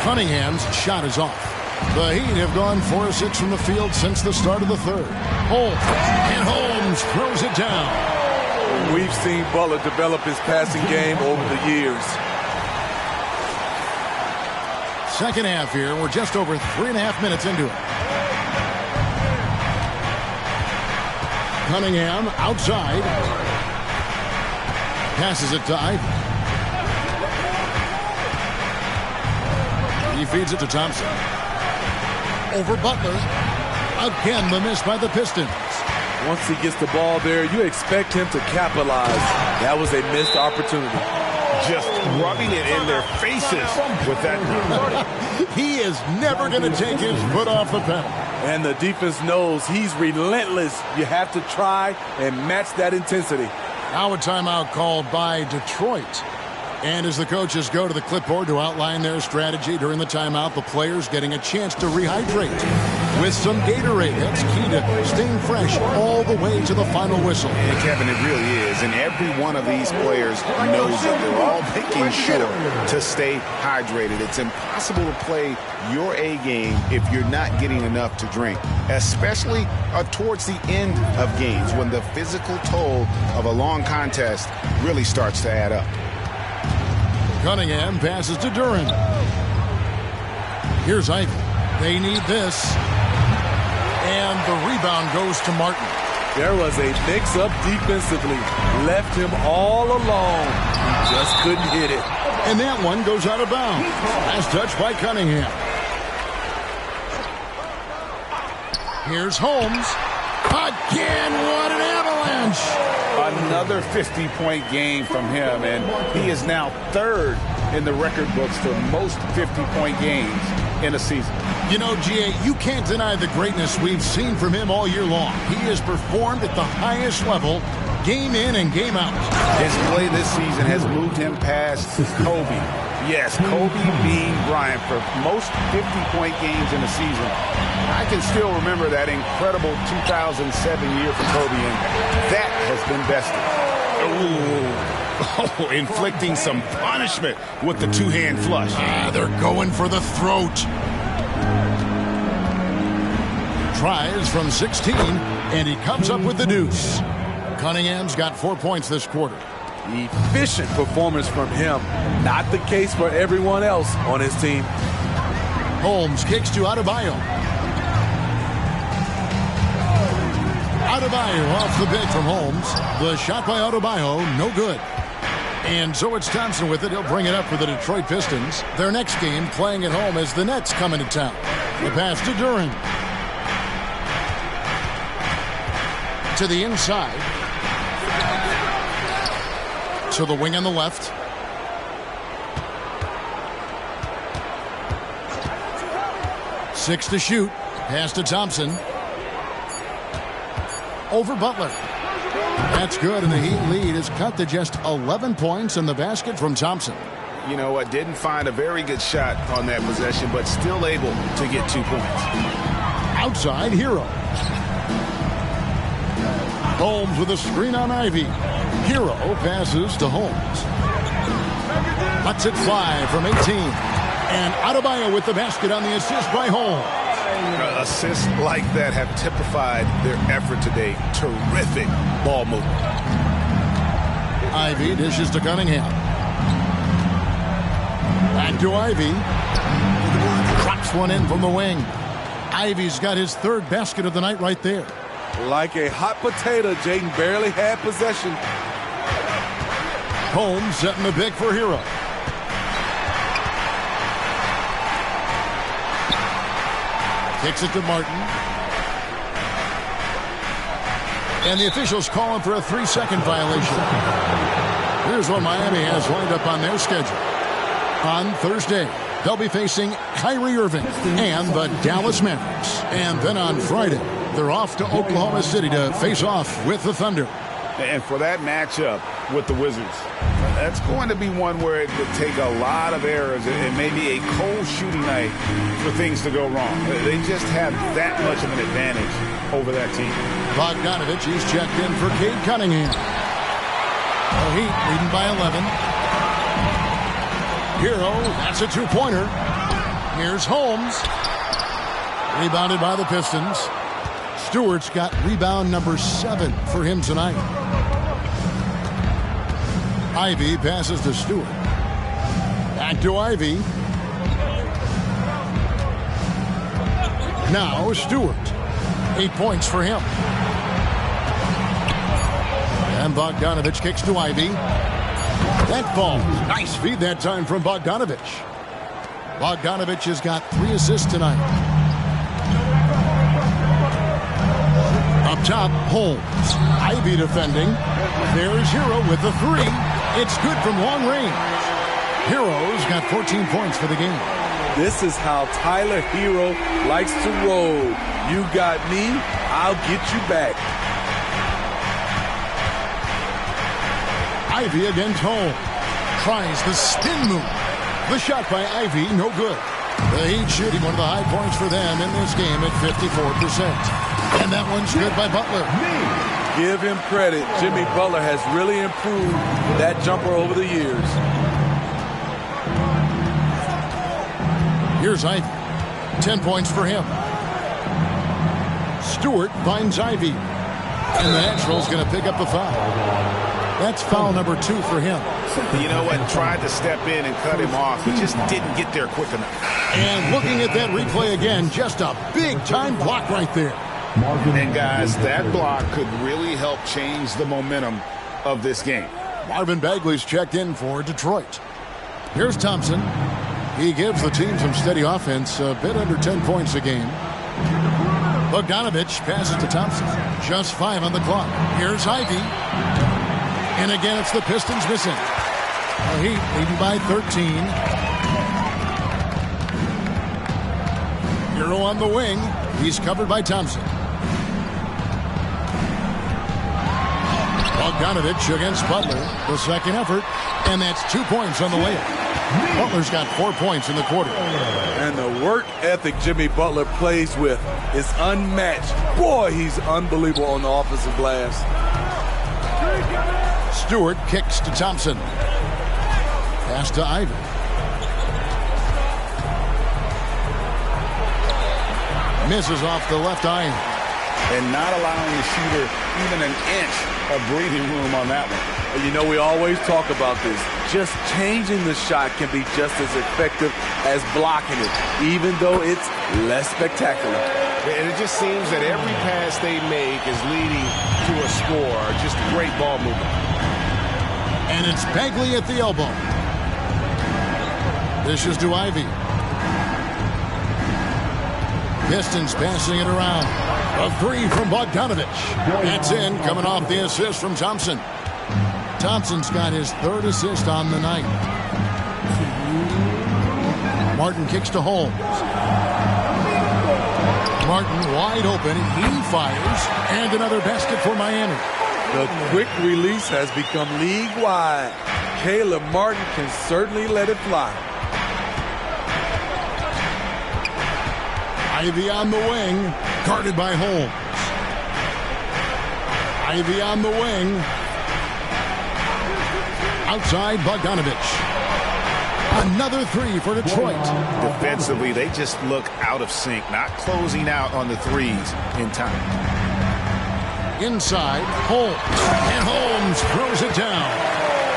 Speaker 4: Cunningham's shot is off. The Heat have gone 4 of 6 from the field since the start of the third. Holmes, and Holmes throws it down.
Speaker 6: We've seen Butler develop his passing game over the years.
Speaker 4: Second half here. We're just over 3.5 minutes into it. Cunningham outside. Passes it to Ivy. He feeds it to Thompson. Over Butler. Again, the miss by the Pistons.
Speaker 6: Once he gets the ball there, you expect him to capitalize. That was a missed opportunity.
Speaker 3: just rubbing it in their faces with that run.
Speaker 4: He is never going to take his foot off the pedal.
Speaker 6: And the defense knows he's relentless. You have to try and match that intensity.
Speaker 4: Now a timeout called by Detroit. And as the coaches go to the clipboard to outline their strategy during the timeout, the players getting a chance to rehydrate with some Gatorade. That's key to staying fresh all the way to the final whistle.
Speaker 3: And Kevin, it really is. And every one of these players knows that they're all making sure to stay hydrated. It's impossible to play your A game if you're not getting enough to drink, especially towards the end of games when the physical toll of a long contest really starts to add up.
Speaker 4: Cunningham passes to Duran. Here's Ivy. They need this. And the rebound goes to Martin.
Speaker 6: There was a mix-up defensively. Left him all alone. He just couldn't hit it.
Speaker 4: And that one goes out of bounds. Last touch by Cunningham. Here's Holmes. Again, what an avalanche.
Speaker 3: Another 50-point game from him, and he is now third in the record books for most 50-point games in a season.
Speaker 4: You know, G.A., you can't deny the greatness we've seen from him all year long. He has performed at the highest level, game in and game out.
Speaker 3: His play this season has moved him past Kobe. Yes, Kobe being Bryant for most 50-point games in a season. I can still remember that incredible 2007 year for Kobe, and that has been bested. Oh, inflicting some punishment with the two-hand flush.
Speaker 4: They're going for the throat. Tries from 16, and he comes up with the deuce. Cunningham's got 4 points this quarter.
Speaker 6: Efficient performance from him. Not the case for everyone else on his team.
Speaker 4: Holmes kicks to Adebayo. Adebayo off the big from Holmes. The shot by Adebayo, no good. And so it's Thompson with it. He'll bring it up for the Detroit Pistons. Their next game playing at home as the Nets come into town. The pass to Duran. To the inside. To the wing on the left. Six to shoot. Pass to Thompson. Over Butler. That's good, and the Heat lead is cut to just 11 points in the basket from Thompson.
Speaker 3: You know what? Didn't find a very good shot on that possession, but still able to get 2 points.
Speaker 4: Outside, Hero. Holmes with a screen on Ivy. Hero passes to Holmes. Lets it fly from 18. And Adebayo with the basket on the assist by Holmes.
Speaker 3: Assists like that have typified their effort today. Terrific ball movement.
Speaker 4: Ivy dishes to Cunningham. Back to Ivy. Drops one in from the wing. Ivy's got his third basket of the night right there.
Speaker 6: Like a hot potato, Jaden barely had possession.
Speaker 4: Holmes setting the pick for Hero. Kicks it to Martin. And the officials calling for a 3-second violation. Here's what Miami has lined up on their schedule. On Thursday, they'll be facing Kyrie Irving and the Dallas Mavericks. And then on Friday, they're off to Oklahoma City to face off with the Thunder.
Speaker 3: And for that matchup with the Wizards, that's going to be one where it would take a lot of errors and maybe a cold shooting night for things to go wrong. They just have that much of an advantage over that team.
Speaker 4: Bogdanovich, he's checked in for Cade Cunningham. The Heat leading by 11. Hero, that's a two-pointer. Here's Holmes. Rebounded by the Pistons. Stewart's got rebound number 7 for him tonight. Ivy passes to Stewart. Back to Ivy. Now Stewart. 8 points for him. And Bogdanovich kicks to Ivy. That ball. Nice feed that time from Bogdanovich. Bogdanovich has got 3 assists tonight. Up top, Holmes. Ivy defending. There's Hero with the 3. It's good from long range. Hero's got 14 points for the game.
Speaker 6: This is how Tyler Hero likes to roll. You got me, I'll get you back.
Speaker 4: Ivy against Holmes. Tries the spin move. The shot by Ivy, no good. The Heat shooting one of the high points for them in this game at 54%. And that one's good by Butler.
Speaker 6: Give him credit. Jimmy Butler has really improved that jumper over the years.
Speaker 4: Here's Ivy. 10 points for him. Stewart finds Ivy. And the Natural's going to pick up the foul. That's foul number 2 for him.
Speaker 3: You know what? Tried to step in and cut him off. He just didn't get there quick enough.
Speaker 4: And looking at that replay again, just a big-time block right there.
Speaker 3: And, guys, that block could really help change the momentum of this game.
Speaker 4: Marvin Bagley's checked in for Detroit. Here's Thompson. He gives the team some steady offense, a bit under 10 points a game. Bogdanovich passes to Thompson. Just 5 on the clock. Here's Ivy. And again, it's the Pistons missing. The Heat leading by 13. Hero on the wing. He's covered by Thompson. Bogdanovich against Butler. The second effort. And that's 2 points on the layup. Butler's got 4 points in the quarter.
Speaker 6: And the work ethic Jimmy Butler plays with is unmatched. Boy, he's unbelievable on the offensive glass.
Speaker 4: Stewart kicks to Thompson. Pass to Ivy. Misses off the left iron.
Speaker 3: And not allowing the shooter even an inch of breathing room on that one.
Speaker 6: You know, we always talk about this. Just changing the shot can be just as effective as blocking it, even though it's less spectacular.
Speaker 3: And it just seems that every pass they make is leading to a score. Just great ball movement.
Speaker 4: And it's Bagley at the elbow. This is to Ivy. Pistons passing it around. A 3 from Bogdanovich. That's in, coming off the assist from Thompson. Thompson's got his 3rd assist on the night. Martin kicks to Holmes. Martin wide open. He fires. And another basket for Miami.
Speaker 6: The quick release has become league-wide. Caleb Martin can certainly let it fly.
Speaker 4: Ivy on the wing, guarded by Holmes. Ivy on the wing. Outside, Bogdanovich. Another 3 for Detroit.
Speaker 3: Defensively, they just look out of sync, not closing out on the threes in time.
Speaker 4: Inside, Holmes. And Holmes throws it down.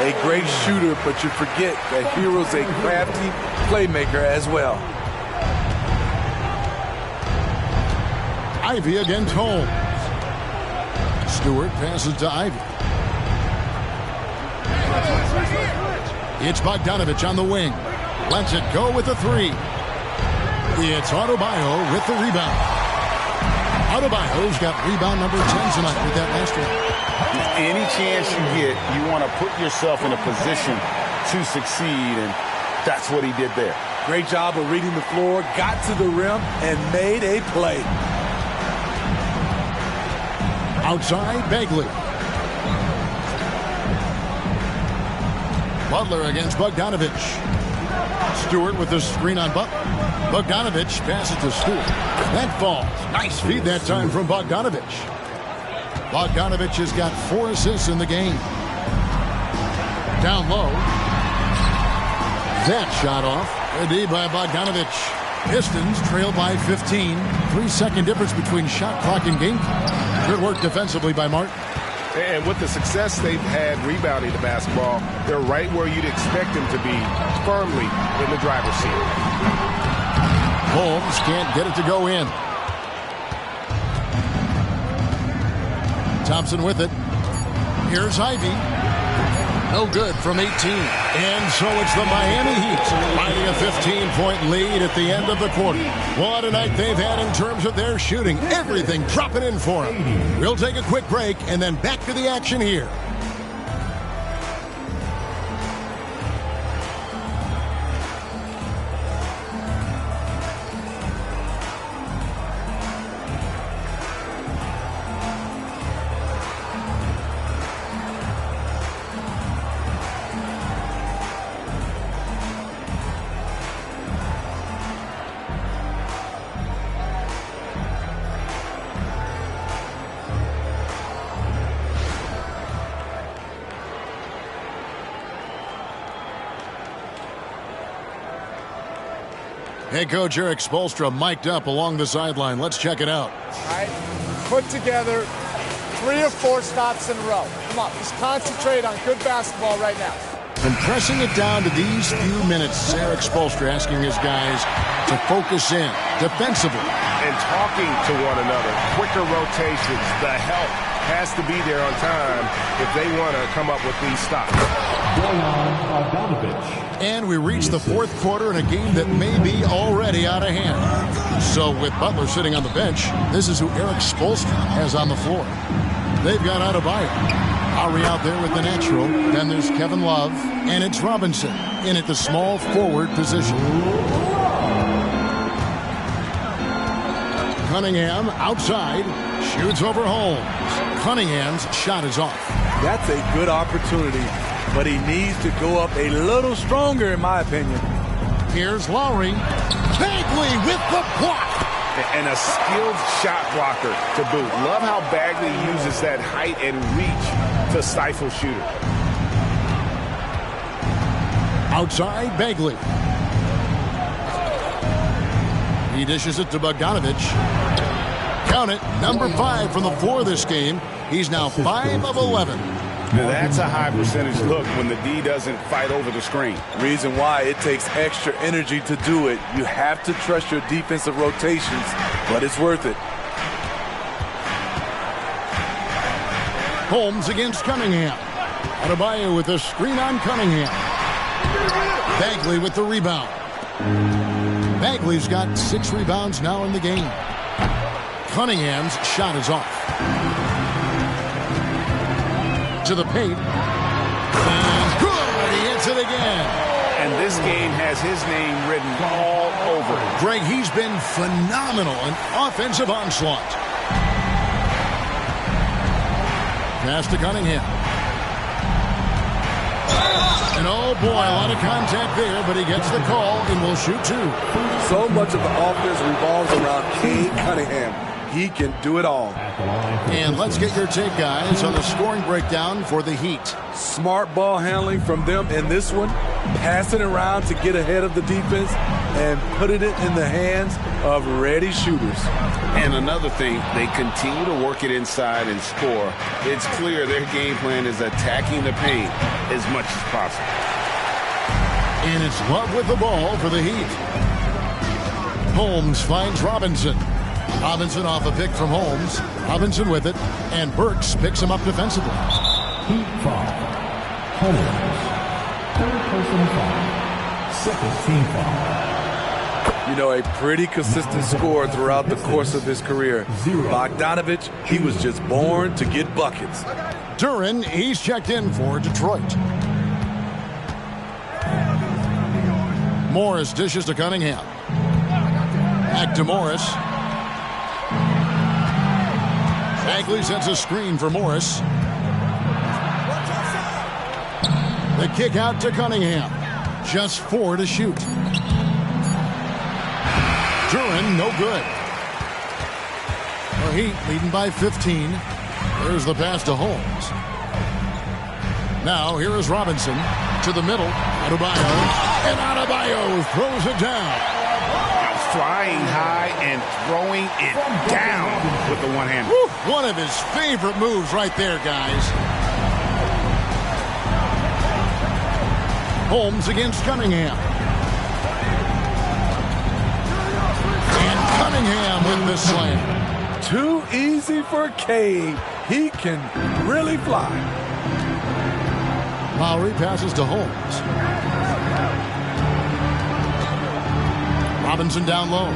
Speaker 6: A great shooter, but you forget that Hero's a crafty playmaker as well.
Speaker 4: Ivy against Holmes. Stewart passes to Ivy. It's Bogdanovich on the wing. Lets it go with a 3. It's Adebayo with the rebound. Adebayo's got rebound number 10 tonight with that last one.
Speaker 3: Any chance you get, you want to put yourself in a position to succeed, and that's what he did there.
Speaker 6: Great job of reading the floor, got to the rim, and made a play.
Speaker 4: Outside, Bagley. Butler against Bogdanovich. Stewart with the screen on Butler. Bogdanovich passes to Stewart. That falls. Nice feed that time from Bogdanovich. Bogdanovich has got 4 assists in the game. Down low. That shot off. A D by Bogdanovich. Pistons trail by 15. 3-second difference between shot clock and game clock. Good work defensively by Martin.
Speaker 3: And with the success they've had rebounding the basketball, they're right where you'd expect them to be, firmly in the driver's seat.
Speaker 4: Holmes can't get it to go in. Thompson with it. Here's Ivy. No good from 18. And so it's the Miami Heat finding a 15-point lead at the end of the quarter. What a night they've had in terms of their shooting. Everything dropping in for them. We'll take a quick break and then back to the action here. Head coach Eric Spoelstra mic'd up along the sideline. Let's check it out.
Speaker 12: All right, put together 3 or 4 stops in a row. Come on, just concentrate on good basketball right now.
Speaker 4: And pressing it down to these few minutes, Eric Spoelstra asking his guys to focus in defensively.
Speaker 3: And talking to one another, quicker rotations, the help has to be there on time if they want to come up with these stops.
Speaker 4: And we reach the 4th quarter in a game that may be already out of hand. So with Butler sitting on the bench, this is who Eric Spoelstra has on the floor. They've got Adebayo. Lowry out there with the natural. Then there's Kevin Love. And it's Robinson in at the small forward position. Cunningham outside. Shoots over Holmes. Cunningham's shot is off.
Speaker 6: That's a good opportunity, but he needs to go up a little stronger, in my opinion.
Speaker 4: Here's Lowry. Bagley with the block.
Speaker 3: And a skilled shot blocker to boot. Love how Bagley uses that height and reach to stifle shooters.
Speaker 4: Outside, Bagley. He dishes it to Bogdanovich. Count it, number 5 from the floor this game. He's now 5 of 11.
Speaker 3: Now that's a high percentage look when the D doesn't fight over the screen.
Speaker 6: Reason why it takes extra energy to do it. You have to trust your defensive rotations, but it's worth it.
Speaker 4: Holmes against Cunningham. Adebayo with a screen on Cunningham. Bagley with the rebound. Bagley's got 6 rebounds now in the game. Cunningham's shot is off. To the paint. And good! He hits it again.
Speaker 3: And this game has his name written all over it.
Speaker 4: Greg, he's been phenomenal in offensive onslaught. Pass to Cunningham. And oh boy, a lot of contact there, but he gets the call and will shoot 2.
Speaker 6: So much of the offense revolves around Cade Cunningham. He can do it all.
Speaker 4: And let's get your take, guys, on the scoring breakdown for the Heat.
Speaker 6: Smart ball handling from them in this one. Passing around to get ahead of the defense and putting it in the hands of ready shooters.
Speaker 3: And another thing, they continue to work it inside and score. It's clear their game plan is attacking the paint as much as possible.
Speaker 4: And it's Love with the ball for the Heat. Holmes finds Robinson. Robinson off a pick from Holmes. Robinson with it. And Burks picks him up defensively.
Speaker 7: Heat foul. Holmes. 3rd personal foul. 2nd team foul.
Speaker 6: You know, a pretty consistent scorer throughout the course of his career. Bogdanovich, he was just born to get buckets.
Speaker 4: Duren, he's checked in for Detroit. Morris dishes to Cunningham. Back to Morris. Bagley sets a screen for Morris. The kick out to Cunningham. Just 4 to shoot. Duren, no good. The Heat leading by 15. There's the pass to Holmes. Now here is Robinson to the middle. Adebayo. And Adebayo throws it down.
Speaker 3: Flying high and throwing it down with the one-hander.
Speaker 4: One of his favorite moves right there, guys. Holmes against Cunningham. And Cunningham with the slam.
Speaker 6: Too easy for Cade. He can really fly.
Speaker 4: Lowry passes to Holmes. Robinson down low.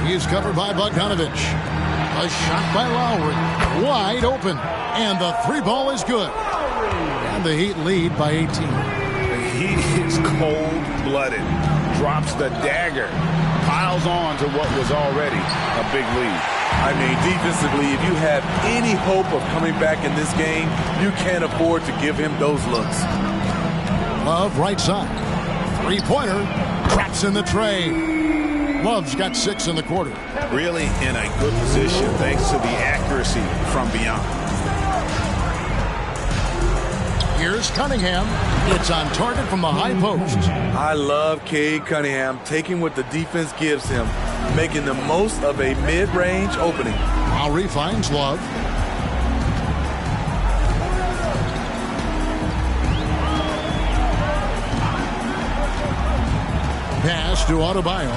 Speaker 4: He is covered by Bogdanovich. A shot by Lowry. Wide open. And the 3 ball is good. And the Heat lead by 18.
Speaker 3: He is cold-blooded. Drops the dagger. Piles on to what was already a big lead.
Speaker 6: I mean, defensively, if you have any hope of coming back in this game, you can't afford to give him those looks.
Speaker 4: Love right side. 3-pointer. Traps in the tray. Love's got 6 in the quarter.
Speaker 3: Really in a good position thanks to the accuracy from beyond.
Speaker 4: Here's Cunningham. It's on target from the high post.
Speaker 6: I love Cade Cunningham taking what the defense gives him, making the most of a mid-range opening.
Speaker 4: Lowry finds Love. Pass to Adebayo.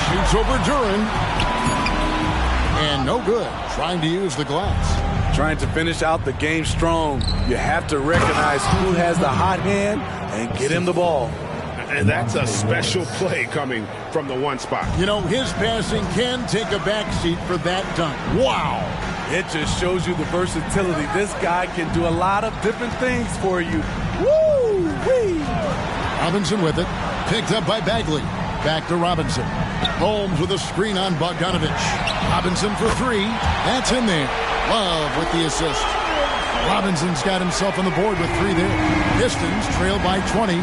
Speaker 4: Shoots over Duran. And no good. Trying to use the glass.
Speaker 6: Trying to finish out the game strong. You have to recognize who has the hot hand and get him the ball.
Speaker 3: And that's a special play coming from the one spot.
Speaker 4: You know, his passing can take a backseat for that dunk. Wow.
Speaker 6: It just shows you the versatility. This guy can do a lot of different things for you. Woo-wee!
Speaker 4: Robinson with it. Picked up by Bagley. Back to Robinson. Holmes with a screen on Bogdanovich. Robinson for three. That's in there. Love with the assist. Robinson's got himself on the board with three there. Pistons trail by 20.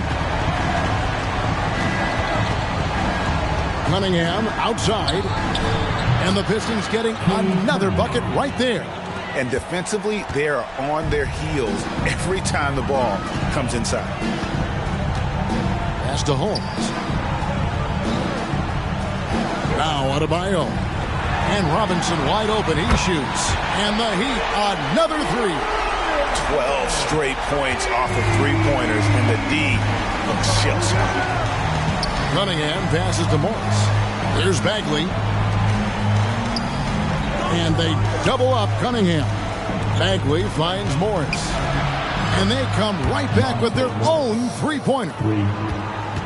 Speaker 4: Cunningham outside. And the Pistons getting another bucket right there.
Speaker 5: And defensively, they are on their heels every time the ball comes inside.
Speaker 4: Pass to Holmes. Now Adebayo. And Robinson wide open. He shoots. And the Heat, another three.
Speaker 5: 12 straight points off of three-pointers, and the D looks shell-shocked.
Speaker 4: Cunningham passes to Morris. Here's Bagley. And they double up Cunningham. Bagley finds Morris. And they come right back with their own three-pointer.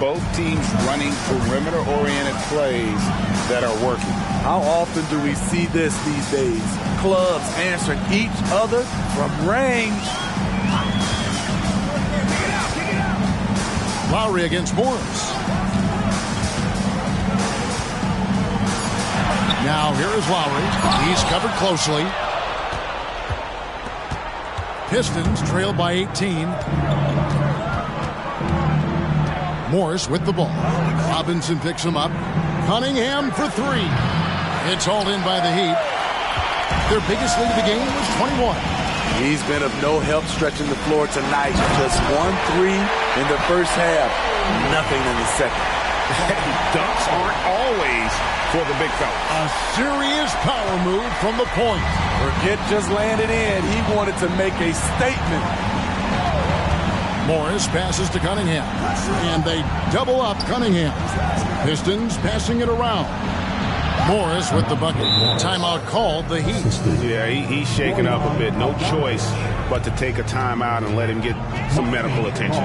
Speaker 5: Both teams running perimeter-oriented plays that are working.
Speaker 6: How often do we see this these days? Clubs answering each other from range.
Speaker 4: Lowry against Morris. Now here is Lowry. He's covered closely. Pistons trail by 18. Morris with the ball. Robinson picks him up. Cunningham for three. It's hauled in by the Heat. Their biggest lead of the game was 21.
Speaker 6: He's been of no help stretching the floor tonight. Just 1-3 in the first half. Nothing in the second.
Speaker 3: Dunks aren't always for the big fella.
Speaker 4: A serious power move from the point.
Speaker 6: Forget just landed in. He wanted to make a statement.
Speaker 4: Morris passes to Cunningham. And they double up Cunningham. Pistons passing it around. Morris with the bucket. Timeout called the Heat.
Speaker 3: Yeah, he's shaken up a bit. No choice but to take a timeout and let him get some medical attention.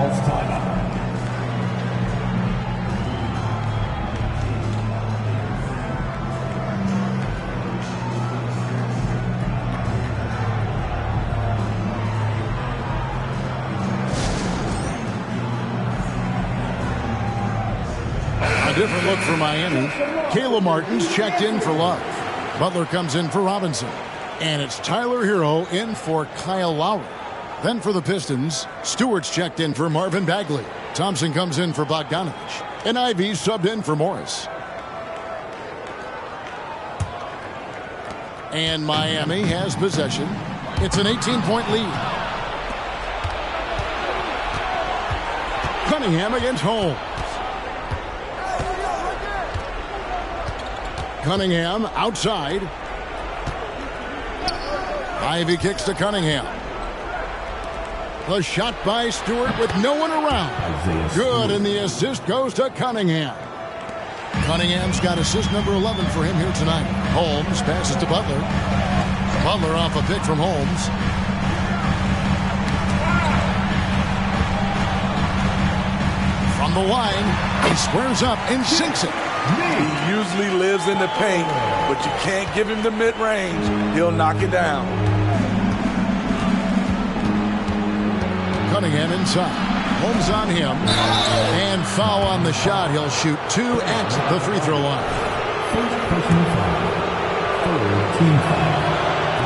Speaker 4: Different look for Miami. Kayla Martin's checked in for Love. Butler comes in for Robinson. And it's Tyler Hero in for Kyle Lowry. Then for the Pistons, Stewart's checked in for Marvin Bagley. Thompson comes in for Bogdanovich. And Ivy's subbed in for Morris. And Miami has possession. It's an 18-point lead. Cunningham against Holmes. Cunningham outside. Ivy kicks to Cunningham. The shot by Stewart with no one around. Good, and the assist goes to Cunningham. Cunningham's got assist number 11 for him here tonight. Holmes passes to Butler. Butler off a pick from Holmes. From the line, he squares up and sinks it.
Speaker 6: He usually lives in the paint, but you can't give him the mid-range. He'll knock it down.
Speaker 4: Cunningham inside. Holmes on him. And foul on the shot. He'll shoot two at the free throw line.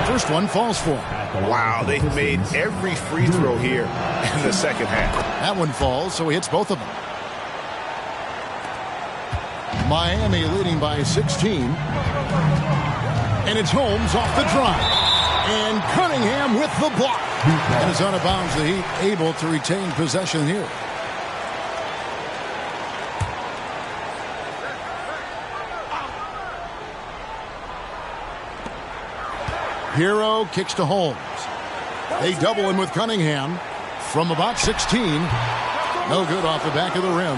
Speaker 4: First one falls for him.
Speaker 5: Wow, they've made every free throw here in the second half.
Speaker 4: That one falls, so he hits both of them. Miami leading by 16. And it's Holmes off the drive. And Cunningham with the block. And it's out of bounds. The Heat able to retain possession here. Hero kicks to Holmes. They double him with Cunningham from about 16. No good off the back of the rim.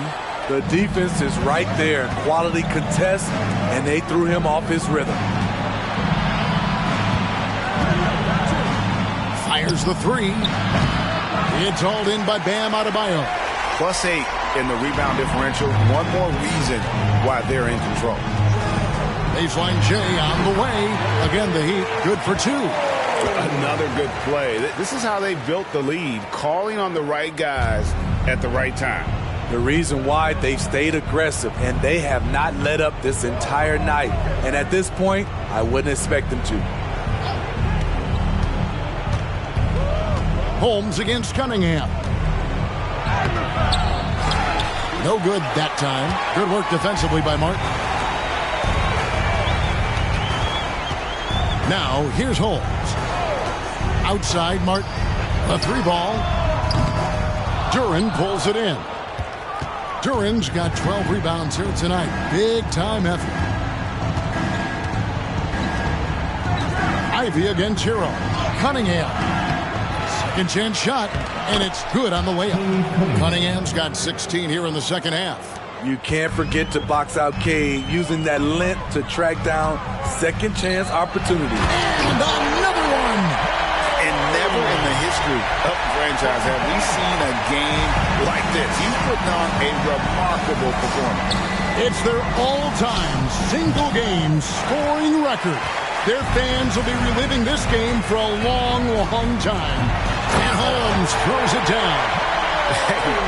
Speaker 6: The defense is right there. Quality contest, and they threw him off his rhythm.
Speaker 4: Fires the three. It's hauled in by Bam Adebayo.
Speaker 5: +8 in the rebound differential. One more reason why they're in control.
Speaker 4: Baseline J on the way. Again, the Heat good for 2.
Speaker 3: Another good play. This is how they built the lead, calling on the right guys at the right time.
Speaker 6: The reason why they've stayed aggressive, and they have not let up this entire night. And at this point, I wouldn't expect them to.
Speaker 4: Holmes against Cunningham. No good that time. Good work defensively by Martin. Now, here's Holmes. Outside Martin. A 3-ball. Duran pulls it in. Duran's got 12 rebounds here tonight. Big time effort. Ivy against Hero. Cunningham. Second chance shot, and it's good on the layup. Cunningham's got 16 here in the second half.
Speaker 6: You can't forget to box out Cade, using that length to track down second chance opportunity.
Speaker 4: And another one!
Speaker 5: And never in the history of the franchise have we seen a game like this. He's putting on a remarkable performance.
Speaker 4: It's their all-time single-game scoring record. Their fans will be reliving this game for a long, long time. And Holmes throws it down.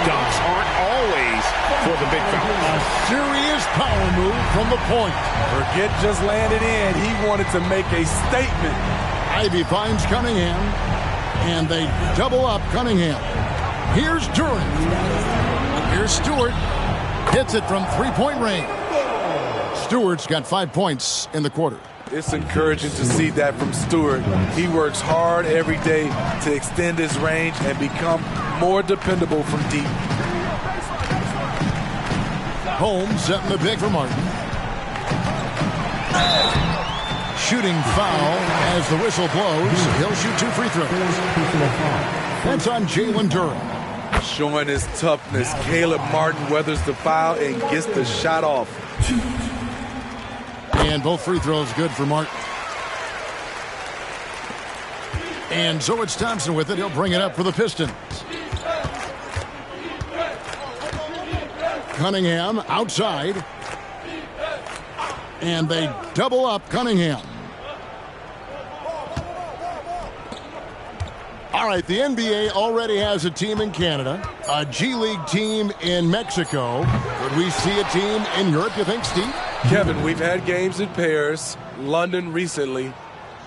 Speaker 3: Dunks aren't always for the big fellas.
Speaker 4: A serious power move from the point.
Speaker 6: Forget just landed in. He wanted to make a statement.
Speaker 4: Ivy finds Cunningham, and they double up Cunningham. Here's Duran. Here's Stewart. Hits it from three-point range. Stewart's got 5 points in the quarter.
Speaker 6: It's encouraging to see that from Stewart. He works hard every day to extend his range and become more dependable from deep.
Speaker 4: Holmes setting the pick for Martin. Shooting foul as the whistle blows. He'll shoot 2 free throws. That's on Jalen Duran.
Speaker 6: Showing his toughness, Caleb Martin weathers the foul and gets the shot off.
Speaker 4: And both free throws good for Martin. And so it's Thompson with it. He'll bring it up for the Pistons. Cunningham outside. And they double up Cunningham. All right, the NBA already has a team in Canada, a G League team in Mexico. Would we see a team in Europe, you think, Steve?
Speaker 6: Kevin, we've had games in Paris, London recently.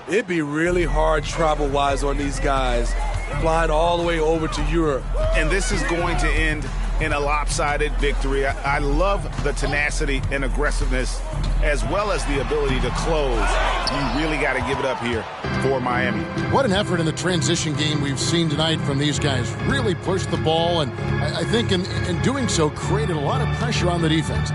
Speaker 6: It'd be really hard travel-wise on these guys, flying all the way over to Europe.
Speaker 3: And this is going to end in a lopsided victory. I love the tenacity and aggressiveness as well as the ability to close. You really got to give it up here for Miami.
Speaker 4: What an effort in the transition game we've seen tonight from these guys. Really pushed the ball, and I think in doing so created a lot of pressure on the defense.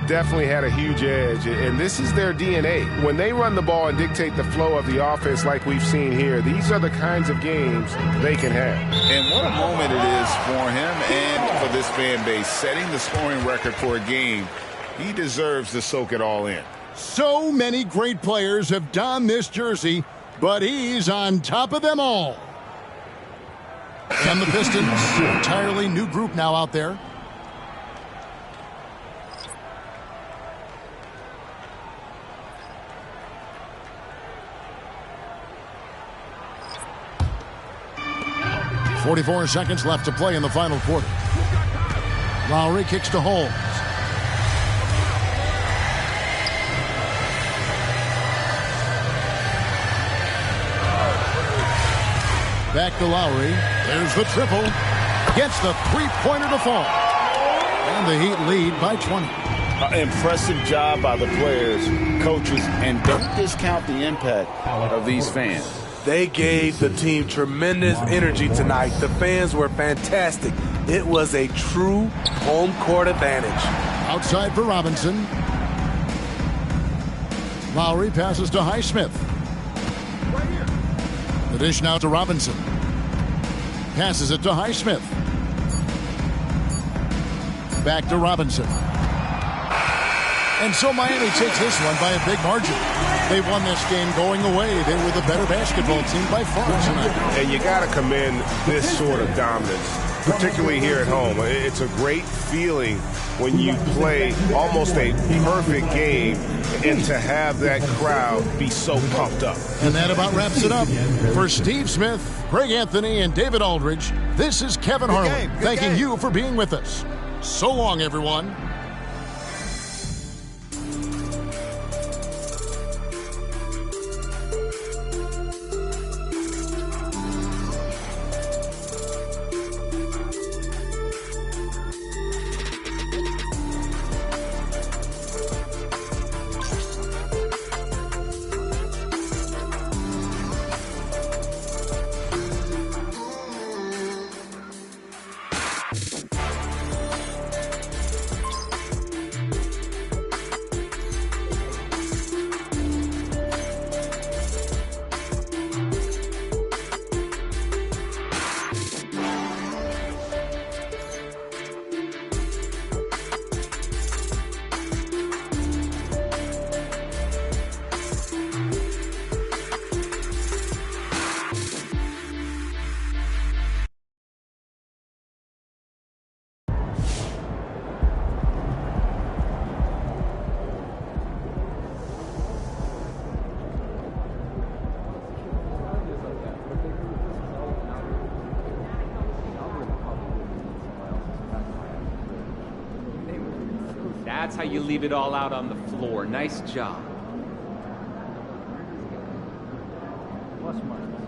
Speaker 13: Definitely had a huge edge, and this is their DNA. When they run the ball and dictate the flow of the offense like we've seen here, these are the kinds of games they can have.
Speaker 5: And what a moment it is for him and for this fan base, setting the scoring record for a game. He deserves to soak it all in.
Speaker 4: So many great players have donned this jersey, but he's on top of them all. And the Pistons, entirely new group now out there. .44 seconds left to play in the final quarter. Lowry kicks to Holmes. Back to Lowry. There's the triple. Gets the three-pointer to fall. And the Heat lead by 20.
Speaker 5: Impressive job by the players, coaches, and don't discount the impact of these fans.
Speaker 6: They gave the team tremendous energy tonight. The fans were fantastic. It was a true home court advantage.
Speaker 4: Outside for Robinson. Lowry passes to Highsmith. The dish now to Robinson. Passes it to Highsmith. Back to Robinson. And so Miami takes this one by a big margin. They won this game going away. They were the better basketball team by far tonight.
Speaker 13: And you got to commend this sort of dominance, particularly here at home. It's a great feeling when you play almost a perfect game and to have that crowd be so pumped up.
Speaker 4: And that about wraps it up. For Steve Smith, Greg Anthony, and David Aldridge, this is Kevin Harlan thanking you for being with us. So long, everyone.
Speaker 14: That's how you leave it all out on the floor. Nice job.
Speaker 1: Plus one.